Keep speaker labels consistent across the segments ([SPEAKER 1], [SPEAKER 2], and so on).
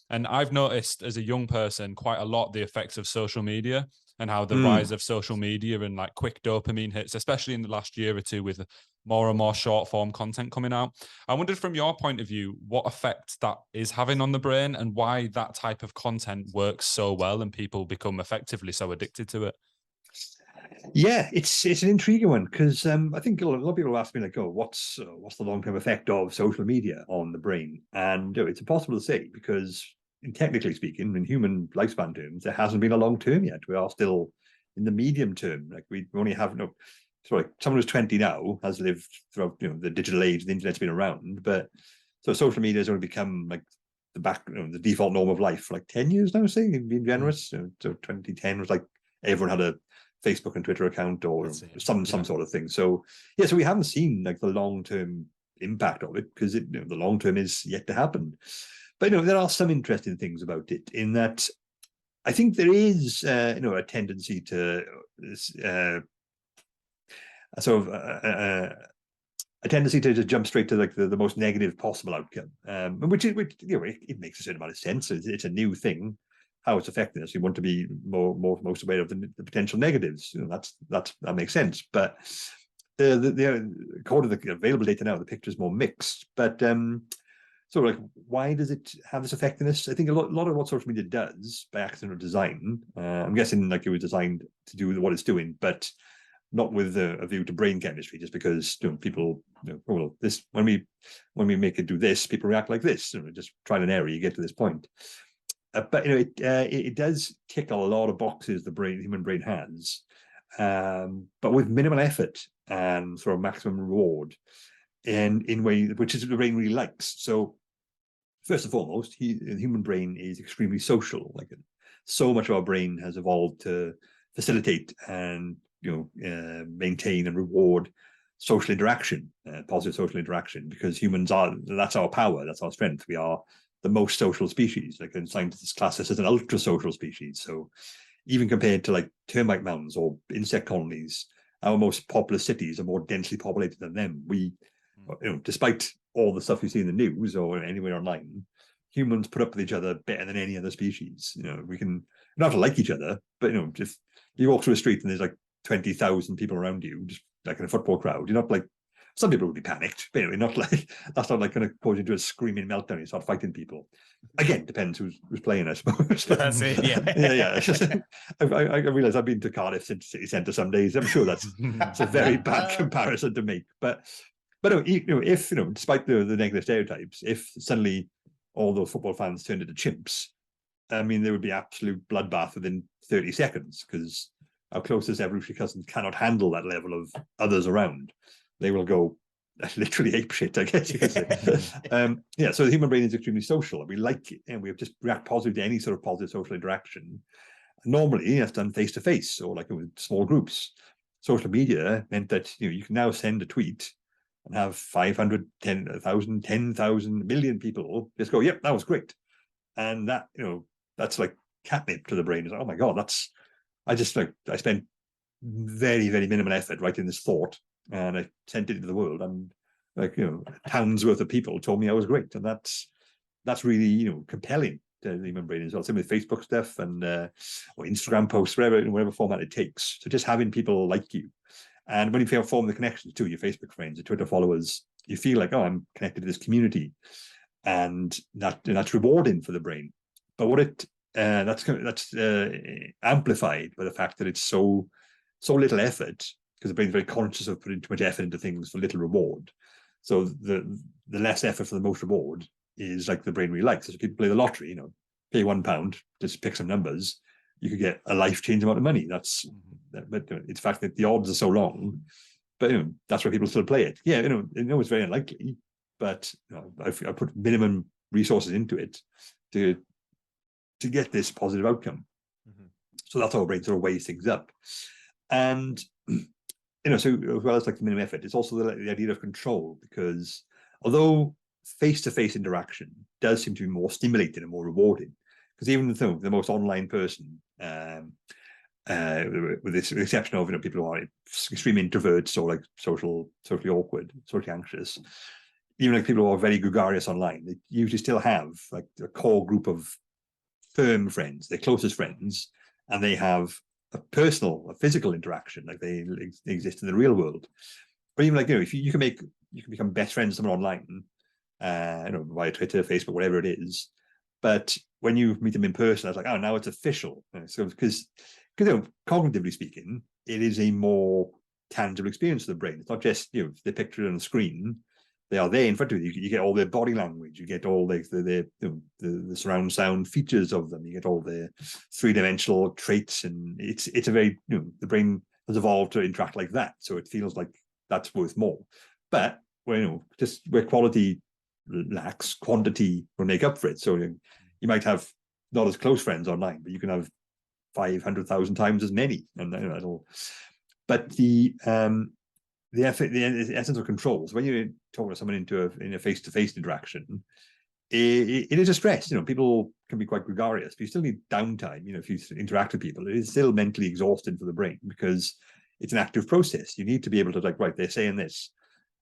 [SPEAKER 1] And I've noticed as a young person quite a lot the effects of social media and how the
[SPEAKER 2] Mm.
[SPEAKER 1] rise of social media and like quick dopamine hits, especially in the last year or two with more and more short form content coming out. I wondered from your point of view, what effect that is having on the brain and why that type of content works so well and people become effectively so addicted to it.
[SPEAKER 2] Yeah, it's an intriguing one because I think a lot of people ask me like, "Oh, what's the long-term effect of social media on the brain?" And it's impossible to say because, technically speaking, in human lifespan terms, there hasn't been a long term yet. We are still in the medium term. Like we only have sorry, someone who's 20 now has lived throughout the digital age. The internet's been around, but so social media has only become like the default norm of life for like 10 years now. Say, being generous. So 2010 was like everyone had a Facebook and Twitter account or some sort of thing. So yeah, so we haven't seen like the long-term impact of it because the long term is yet to happen. But there are some interesting things about it in that I think there is a tendency to sort of a tendency to just jump straight to like the most negative possible outcome, which it makes a certain amount of sense. It's a new thing. How it's affecting us, we want to be most aware of the potential negatives. That makes sense. But according to the available data now, the picture is more mixed. But so like, why does it have this effect in us? I think a lot of what social media does by accident or design, I'm guessing like it was designed to do what it's doing, but not with a view to brain chemistry, just because people, well, this when we make it do this, people react like this. Just trial and error, you get to this point. But it does tick a lot of boxes the human brain has, but with minimal effort and sort of maximum reward, and in way which is the brain really likes. So first and foremost, the human brain is extremely social. Like so much of our brain has evolved to facilitate and maintain and reward social interaction, positive social interaction, because that's our power, that's our strength. We are the most social species. Like scientists class us as an ultra social species. So even compared to like termite mounds or insect colonies, our most populous cities are more densely populated than them. We, despite all the stuff you see in the news or anywhere online, humans put up with each other better than any other species. We don't have to like each other, but just you walk through a street and there's like 20,000 people around you, just like in a football crowd. You're not like, some people would be panicked, but anyway, that's not like going to cause you into a screaming meltdown. You start fighting people. Again, depends who's playing, I suppose.
[SPEAKER 1] That's it, yeah.
[SPEAKER 2] yeah. It's just, I realize I've been to Cardiff City Centre some days. I'm sure it's a very bad comparison to make. But if despite the negative stereotypes, if suddenly all those football fans turned into chimps, I mean, there would be absolute bloodbath within 30 seconds because our closest evolutionary cousins cannot handle that level of others around. They will go literally apeshit, I guess you could say. So the human brain is extremely social. We like it, and we just react positively to any sort of positive social interaction. Normally, that's done face to face or like with small groups. Social media meant that you can now send a tweet and have 500, 10,000, 10,000 million people just go, "Yep, that was great," and that's like catnip to the brain. It's like, oh my god, I spent very, very minimal effort writing this thought, and I sent it into the world, and pounds worth of people told me I was great, and that's really compelling to the human brain as well. Same with Facebook stuff and or Instagram posts, whatever format it takes. So just having people like you, and when you form the connections to your Facebook friends, your Twitter followers, you feel like, oh, I'm connected to this community, and that's rewarding for the brain. But what that's amplified by the fact that it's so little effort, because the brain's very conscious of putting too much effort into things for little reward. So the less effort for the most reward is like the brain really likes. So people play the lottery, pay £1, just pick some numbers, you could get a life-changing amount of money. But it's the fact that the odds are so long, but that's why people still play it. Yeah, it's very unlikely, but I put minimum resources into it to get this positive outcome. So that's how our brain sort of weighs things up. And so as well as like the minimum effort, it's also the idea of control, because although face-to-face interaction does seem to be more stimulating and more rewarding, because even the most online person, with the exception of people who are extreme introverts or like socially awkward, socially anxious, even like people who are very gregarious online, they usually still have like a core group of firm friends, their closest friends, and they have a physical interaction, like they exist in the real world. But even like, if you can become best friends with someone online, via Twitter, Facebook, whatever it is. But when you meet them in person, it's like, oh, now it's official. So because cognitively speaking, it is a more tangible experience of the brain. It's not just they're pictured on the screen. They are there in front of you. You get all their body language. You get all the surround sound features of them. You get all the three-dimensional traits, and it's a very the brain has evolved to interact like that. So it feels like that's worth more. But just where quality lacks, quantity will make up for it. So you might have not as close friends online, but you can have 500,000 times as many, and But the essence of controls, when you're talking to someone in a face-to-face interaction, it is a stress. People can be quite gregarious, but you still need downtime. If you interact with people, it is still mentally exhausting for the brain because it's an active process. You need to be able to right, they're saying this.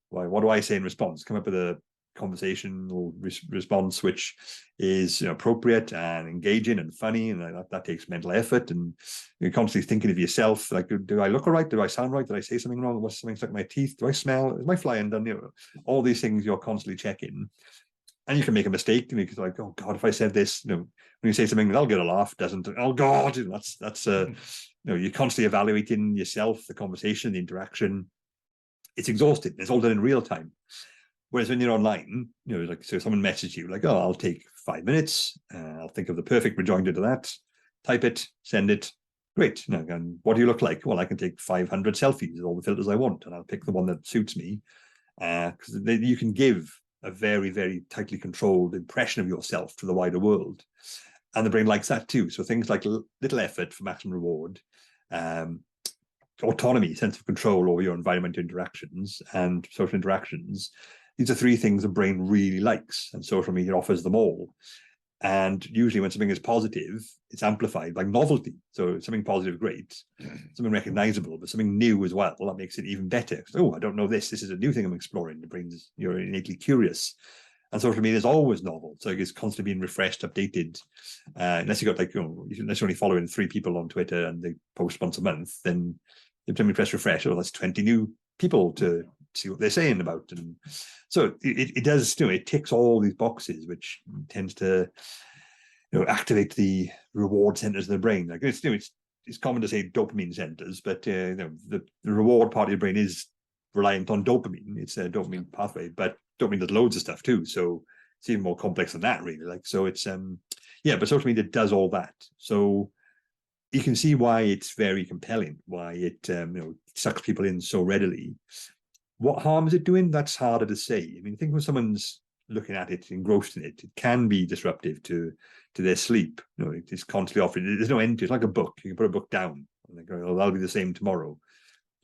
[SPEAKER 2] Why? What do I say in response? Come up with a conversational response which is appropriate and engaging and funny, and that takes mental effort, and you're constantly thinking of yourself, like, do I look all right? Do I sound right? Did I say something wrong? What's something stuck in my teeth? Do I smell? Is my fly undone? All these things you're constantly checking, and you can make a mistake, and it's like, oh God, if I said this, when you say something that'll get a laugh, doesn't, oh God, that's you're constantly evaluating yourself, the conversation, the interaction. It's exhausting. It's all done in real time. Whereas when you're online, like, so someone messages you like, oh, I'll take 5 minutes. I'll think of the perfect rejoinder to that, type it, send it. Great. Now, what do you look like? Well, I can take 500 selfies with all the filters I want, and I'll pick the one that suits me. Because you can give a very, very tightly controlled impression of yourself to the wider world. And the brain likes that too. So things like little effort for maximum reward, autonomy, sense of control over your environmental interactions and social interactions. These are three things the brain really likes, and social media offers them all. And usually when something is positive, it's amplified by novelty. So something positive, great, something recognizable, but something new as well, that makes it even better. Oh, I don't know this. This is a new thing I'm exploring. The brain's, you're innately curious. And social media is always novel. So it's constantly being refreshed, updated. Unless you got unless you're only following 3 people on Twitter and they post once a month, then every time you press refresh, that's 20 new people to see what they're saying about. And so it does, it ticks all these boxes, which tends to activate the reward centers of the brain. Like it's common to say dopamine centers, but the reward part of your brain is reliant on dopamine. It's a dopamine pathway, but dopamine does loads of stuff too. So it's even more complex than that, really. Like, so it's but social media does all that. So you can see why it's very compelling, why it sucks people in so readily. What harm is it doing? That's harder to say. I mean, I think when someone's looking at it, engrossed in it, it can be disruptive to their sleep. It's constantly offering. There's no end to it. It's like a book. You can put a book down, and they go, "Oh, that'll be the same tomorrow."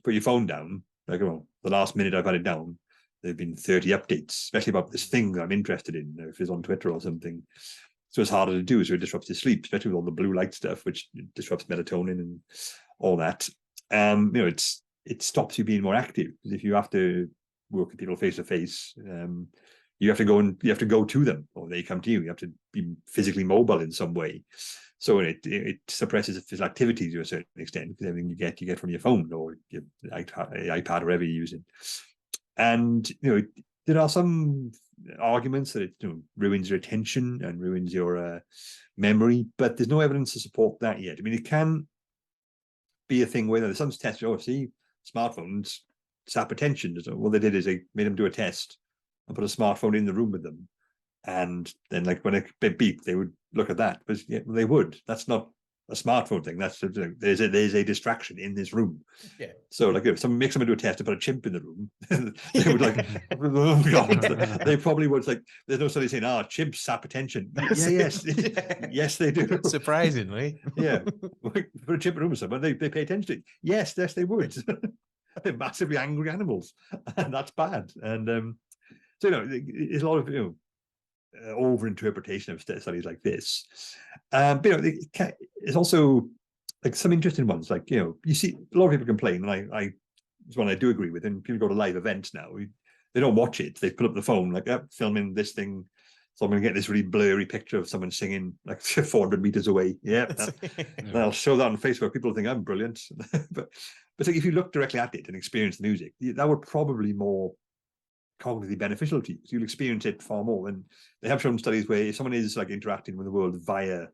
[SPEAKER 2] Put your phone down. Like, oh, the last minute I've had it down, there've been 30 updates, especially about this thing that I'm interested in, if it's on Twitter or something. So it's harder to do. So it disrupts your sleep, especially with all the blue light stuff, which disrupts melatonin and all that. It stops you being more active, because if you have to work with people face to face, you have to go to them, or they come to you. You have to be physically mobile in some way. So it suppresses physical activity to a certain extent, because everything you get from your phone or your iPad, or whatever you're using. And there are some arguments that it ruins your attention and ruins your memory, but there's no evidence to support that yet. I mean, it can be a thing where there's some tests. Oh, see, smartphones sap attention. So what they did is they made them do a test and put a smartphone in the room with them, and then like when it beeped, they would look at that. But yeah, they would. That's not a smartphone thing. That's there's a distraction in this room.
[SPEAKER 3] Yeah.
[SPEAKER 2] So like if someone makes someone do a test to put a chimp in the room, they would like, oh God, they probably would. Like, there's no study saying, chimps sap attention. Yes, yes, they do.
[SPEAKER 3] Surprisingly.
[SPEAKER 2] Yeah. Put a chimp in the room with someone, they pay attention to it. Yes, they would. They're massively angry animals, and that's bad. And so there's a lot of over interpretation of studies like this. But it's also like some interesting ones. Like you see a lot of people complain, and I it's one I do agree with. And people go to live events now. they don't watch it. They put up the phone, like, filming this thing. So I'm going to get this really blurry picture of someone singing like 400 meters away. Yeah, I'll show that on Facebook. People think I'm brilliant. but like, if you look directly at it and experience the music, that would probably more cognitively beneficial to you. So you'll experience it far more. And they have shown studies where if someone is like interacting with the world via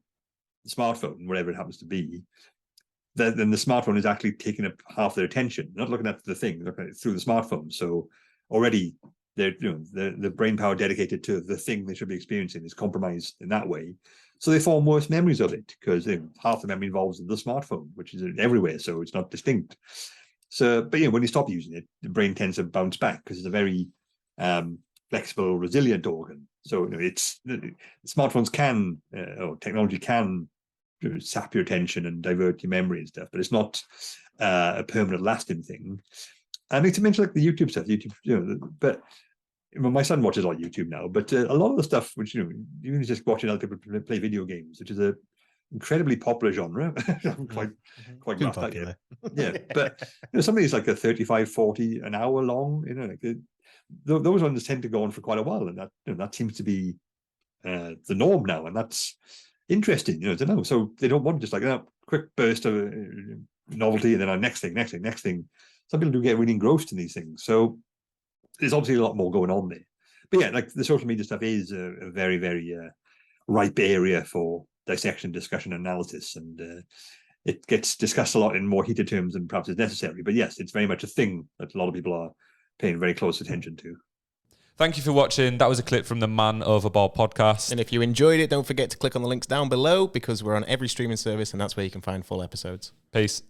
[SPEAKER 2] the smartphone, whatever it happens to be, then the smartphone is actually taking up half their attention. They're not looking at the thing, they're looking at it through the smartphone. So already the brain power dedicated to the thing they should be experiencing is compromised in that way. So they form worse memories of it because half the memory involves the smartphone, which is everywhere, so it's not distinct. So, but when you stop using it, the brain tends to bounce back because it's a very flexible, resilient organ. So smartphones can, or technology can sap your attention and divert your memory and stuff, but it's not a permanent, lasting thing. And it's mentioned like the YouTube stuff, but my son watches a lot of YouTube now, but a lot of the stuff which, even just watching other people play video games, which is a incredibly popular genre. quite rough out here. Yeah, but some of these like a 35, 40 an hour long, those ones tend to go on for quite a while, and that seems to be the norm now, and that's interesting, to know. So they don't want just like a quick burst of novelty and then a next thing. Some people do get really engrossed in these things. So there's obviously a lot more going on there. But yeah, like the social media stuff is a very, very ripe area for dissection, discussion, analysis, and it gets discussed a lot in more heated terms than perhaps is necessary. But yes, it's very much a thing that a lot of people are paying very close attention to.
[SPEAKER 1] Thank you for watching. That was a clip from the Man Overboard podcast.
[SPEAKER 3] And if you enjoyed it, don't forget to click on the links down below because we're on every streaming service and that's where you can find full episodes.
[SPEAKER 1] Peace.